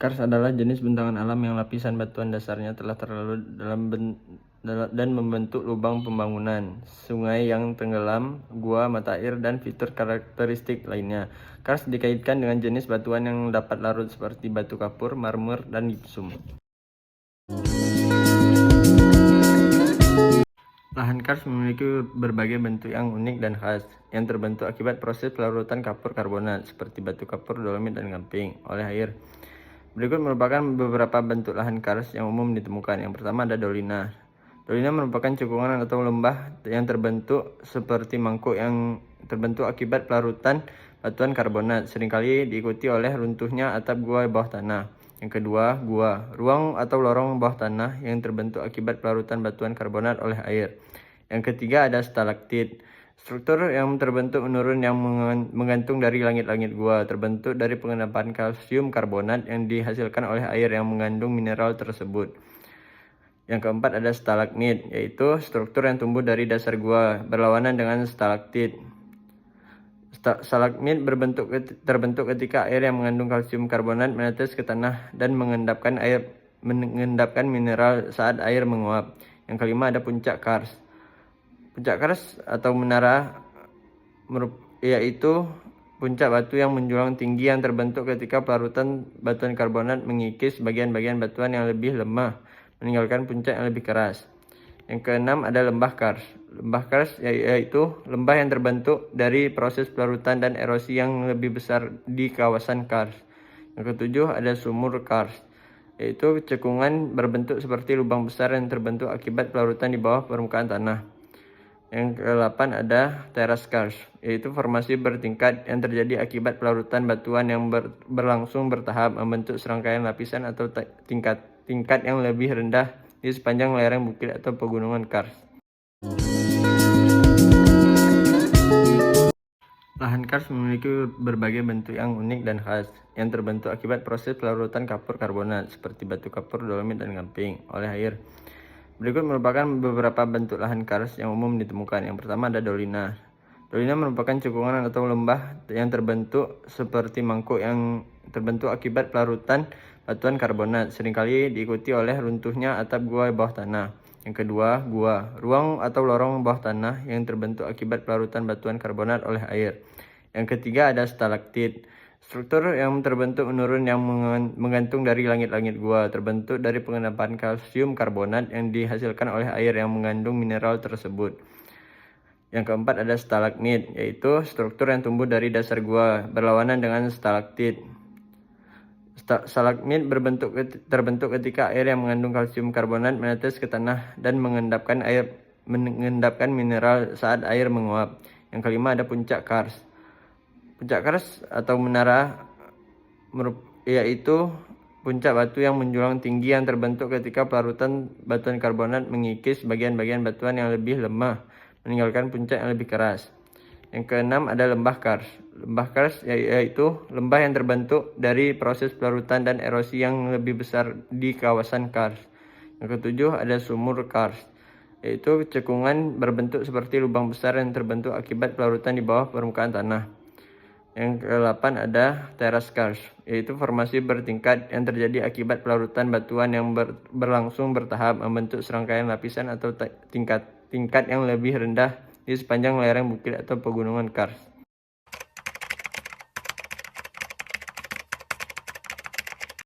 Kars adalah jenis bentangan alam yang lapisan batuan dasarnya telah terlalu dan membentuk lubang pembangunan, sungai yang tenggelam, gua, mata air, dan fitur karakteristik lainnya. Kars dikaitkan dengan jenis batuan yang dapat larut seperti batu kapur, marmer, dan gipsum. Lahan kars memiliki berbagai bentuk yang unik dan khas, yang terbentuk akibat proses pelarutan kapur karbonat, seperti batu kapur, dolomit, dan gamping, oleh air. Berikut merupakan beberapa bentuk lahan kars yang umum ditemukan. Yang pertama ada dolina. Dolina merupakan cekungan atau lembah yang terbentuk seperti mangkuk yang terbentuk akibat pelarutan batuan karbonat, seringkali diikuti oleh runtuhnya atap gua bawah tanah. Yang kedua, gua, ruang atau lorong bawah tanah yang terbentuk akibat pelarutan batuan karbonat oleh air. Yang ketiga ada stalaktit. Struktur yang terbentuk menurun yang menggantung dari langit-langit gua, terbentuk dari pengendapan kalsium karbonat yang dihasilkan oleh air yang mengandung mineral tersebut. Yang keempat ada stalagmit, yaitu struktur yang tumbuh dari dasar gua, berlawanan dengan stalaktit. Stalagmit terbentuk ketika air yang mengandung kalsium karbonat menetes ke tanah dan mengendapkan mineral saat air menguap. Yang kelima ada puncak kars. Puncak kars atau menara yaitu puncak batu yang menjulang tinggi yang terbentuk ketika pelarutan batuan karbonat mengikis bagian-bagian batuan yang lebih lemah, meninggalkan puncak yang lebih keras. Yang keenam ada lembah kars. Lembah kars yaitu lembah yang terbentuk dari proses pelarutan dan erosi yang lebih besar di kawasan kars. Yang ketujuh ada sumur kars, yaitu cekungan berbentuk seperti lubang besar yang terbentuk akibat pelarutan di bawah permukaan tanah. Yang ke-8 ada teras kars, yaitu formasi bertingkat yang terjadi akibat pelarutan batuan yang berlangsung bertahap membentuk serangkaian lapisan atau tingkat yang lebih rendah di sepanjang lereng bukit atau pegunungan kars. Lahan kars memiliki berbagai bentuk yang unik dan khas, yang terbentuk akibat proses pelarutan kapur karbonat, seperti batu kapur, dolomit, dan gamping, oleh air. Berikut merupakan beberapa bentuk lahan kars yang umum ditemukan. Yang pertama ada dolina. Dolina merupakan cekungan atau lembah yang terbentuk seperti mangkuk yang terbentuk akibat pelarutan batuan karbonat, seringkali diikuti oleh runtuhnya atap gua bawah tanah. Yang kedua, gua, ruang atau lorong bawah tanah yang terbentuk akibat pelarutan batuan karbonat oleh air. Yang ketiga ada stalaktit. Struktur yang terbentuk menurun yang menggantung dari langit-langit gua, terbentuk dari pengendapan kalsium karbonat yang dihasilkan oleh air yang mengandung mineral tersebut. Yang keempat ada stalagmit, yaitu struktur yang tumbuh dari dasar gua, berlawanan dengan stalaktit. Stalagmit terbentuk ketika air yang mengandung kalsium karbonat menetes ke tanah dan mengendapkan mineral saat air menguap. Yang kelima ada puncak kars. Puncak kars atau menara yaitu puncak batu yang menjulang tinggi yang terbentuk ketika pelarutan batuan karbonat mengikis bagian-bagian batuan yang lebih lemah, meninggalkan puncak yang lebih keras. Yang keenam ada lembah kars. Lembah kars yaitu lembah yang terbentuk dari proses pelarutan dan erosi yang lebih besar di kawasan kars. Yang ketujuh ada sumur kars, yaitu cekungan berbentuk seperti lubang besar yang terbentuk akibat pelarutan di bawah permukaan tanah. Yang ke-8 ada teras kars, yaitu formasi bertingkat yang terjadi akibat pelarutan batuan yang berlangsung bertahap membentuk serangkaian lapisan atau tingkat yang lebih rendah di sepanjang lereng bukit atau pegunungan kars.